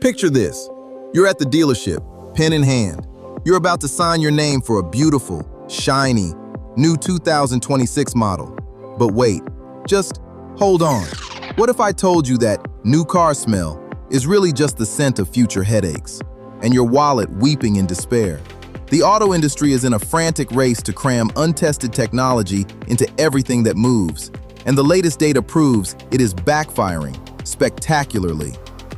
Picture this. You're at the dealership, pen in hand. You're about to sign your name for a beautiful, shiny, new 2026 model. But wait, just hold on. What if I told you that new car smell is really just the scent of future headaches, and your wallet weeping in despair? The auto industry is in a frantic race to cram untested technology into everything that moves, and the latest data proves it is backfiring spectacularly.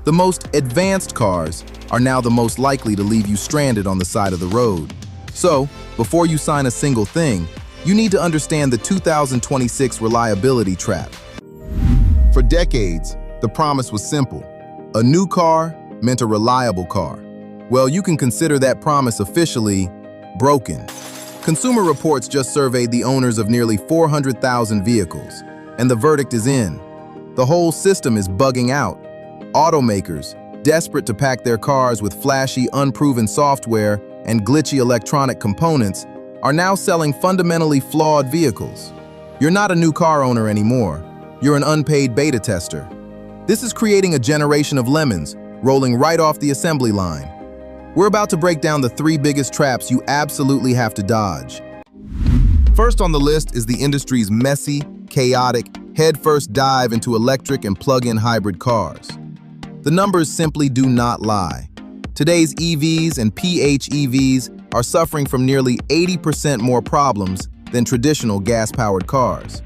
The most advanced cars are now the most likely to leave you stranded on the side of the road. So, before you sign a single thing, you need to understand the 2026 reliability trap. For decades, the promise was simple. A new car meant a reliable car. Well, you can consider that promise officially broken. Consumer Reports just surveyed the owners of nearly 400,000 vehicles, and the verdict is in. The whole system is bugging out. Automakers, desperate to pack their cars with flashy, unproven software and glitchy electronic components, are now selling fundamentally flawed vehicles. You're not a new car owner anymore. You're an unpaid beta tester. This is creating a generation of lemons, rolling right off the assembly line. We're about to break down the 3 biggest traps you absolutely have to dodge. First on the list is the industry's messy, chaotic, headfirst dive into electric and plug-in hybrid cars. The numbers simply do not lie. Today's EVs and PHEVs are suffering from nearly 80% more problems than traditional gas-powered cars.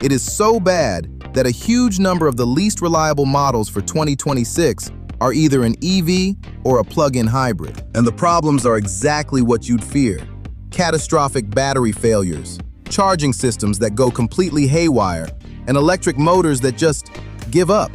It is so bad that a huge number of the least reliable models for 2026 are either an EV or a plug-in hybrid. And the problems are exactly what you'd fear. Catastrophic battery failures, charging systems that go completely haywire, and electric motors that just give up.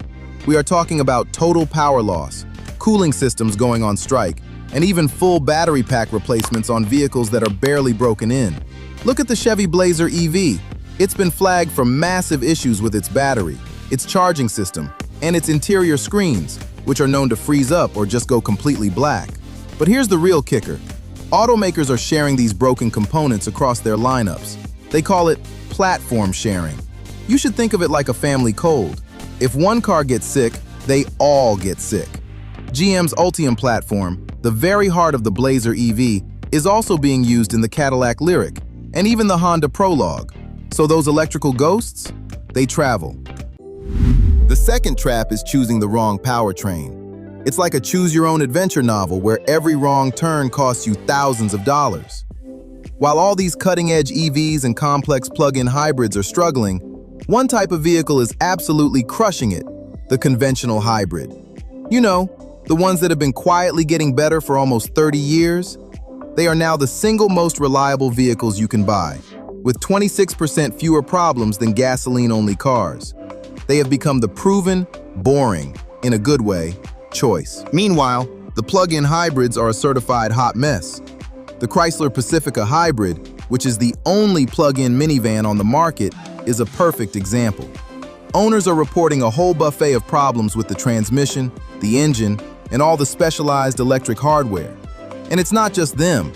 We are talking about total power loss, cooling systems going on strike, and even full battery pack replacements on vehicles that are barely broken in. Look at the Chevy Blazer EV. It's been flagged for massive issues with its battery, its charging system, and its interior screens, which are known to freeze up or just go completely black. But here's the real kicker. Automakers are sharing these broken components across their lineups. They call it platform sharing. You should think of it like a family cold. If one car gets sick, they all get sick. GM's Ultium platform, the very heart of the Blazer EV, is also being used in the Cadillac Lyriq and even the Honda Prologue. So those electrical ghosts, they travel. The second trap is choosing the wrong powertrain. It's like a choose-your-own-adventure novel where every wrong turn costs you thousands of dollars. While all these cutting-edge EVs and complex plug-in hybrids are struggling, one type of vehicle is absolutely crushing it: the conventional hybrid. You know, the ones that have been quietly getting better for almost 30 years? They are now the single most reliable vehicles you can buy, with 26% fewer problems than gasoline-only cars. They have become the proven, boring, in a good way, choice. Meanwhile, the plug-in hybrids are a certified hot mess. The Chrysler Pacifica Hybrid, which is the only plug-in minivan on the market, is a perfect example. Owners are reporting a whole buffet of problems with the transmission, the engine, and all the specialized electric hardware. And it's not just them.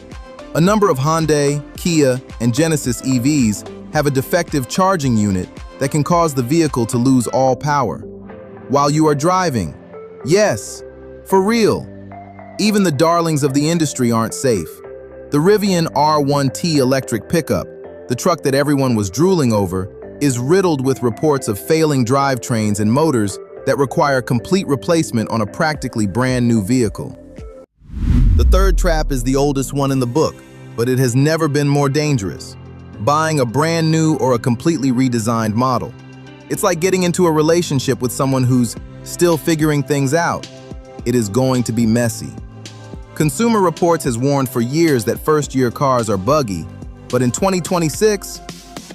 A number of Hyundai, Kia, and Genesis EVs have a defective charging unit that can cause the vehicle to lose all power while you are driving. Yes, for real. Even the darlings of the industry aren't safe. The Rivian R1T electric pickup, the truck that everyone was drooling over, is riddled with reports of failing drivetrains and motors that require complete replacement on a practically brand new vehicle. The third trap is the oldest one in the book, but it has never been more dangerous: buying a brand new or a completely redesigned model. It's like getting into a relationship with someone who's still figuring things out. It is going to be messy. Consumer Reports has warned for years that first-year cars are buggy, but in 2026,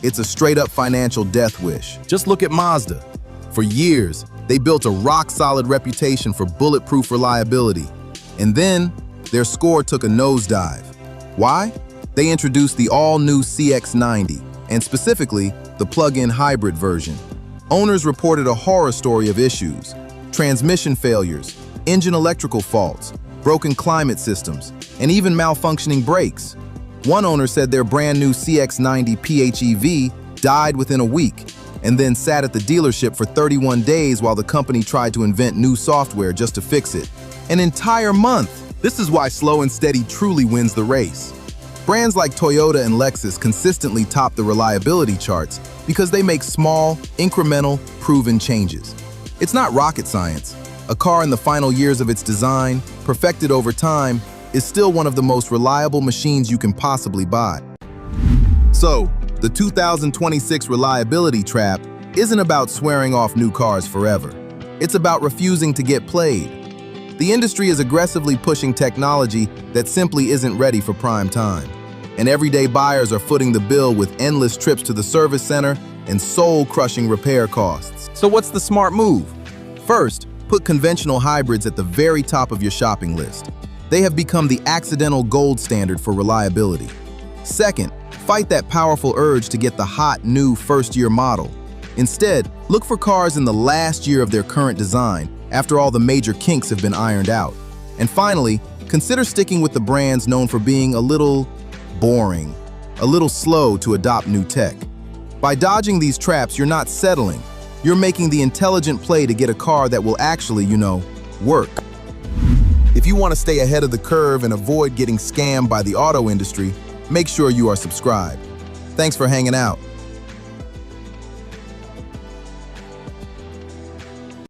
it's a straight-up financial death wish. Just look at Mazda. For years, they built a rock-solid reputation for bulletproof reliability, and then their score took a nosedive. Why? They introduced the all-new CX-90, and specifically, the plug-in hybrid version. Owners reported a horror story of issues: transmission failures, engine electrical faults, broken climate systems, and even malfunctioning brakes. One owner said their brand new CX-90 PHEV died within a week and then sat at the dealership for 31 days while the company tried to invent new software just to fix it. An entire month! This is why slow and steady truly wins the race. Brands like Toyota and Lexus consistently top the reliability charts because they make small, incremental, proven changes. It's not rocket science. A car in the final years of its design, perfected over time, is still one of the most reliable machines you can possibly buy. So, the 2026 reliability trap isn't about swearing off new cars forever. It's about refusing to get played. The industry is aggressively pushing technology that simply isn't ready for prime time. And everyday buyers are footing the bill with endless trips to the service center and soul-crushing repair costs. So what's the smart move? First, put conventional hybrids at the very top of your shopping list. They have become the accidental gold standard for reliability. Second, fight that powerful urge to get the hot, new first-year model. Instead, look for cars in the last year of their current design, after all the major kinks have been ironed out. And finally, consider sticking with the brands known for being a little boring, a little slow to adopt new tech. By dodging these traps, you're not settling. You're making the intelligent play to get a car that will actually, work. If you want to stay ahead of the curve and avoid getting scammed by the auto industry, make sure you are subscribed. Thanks for hanging out.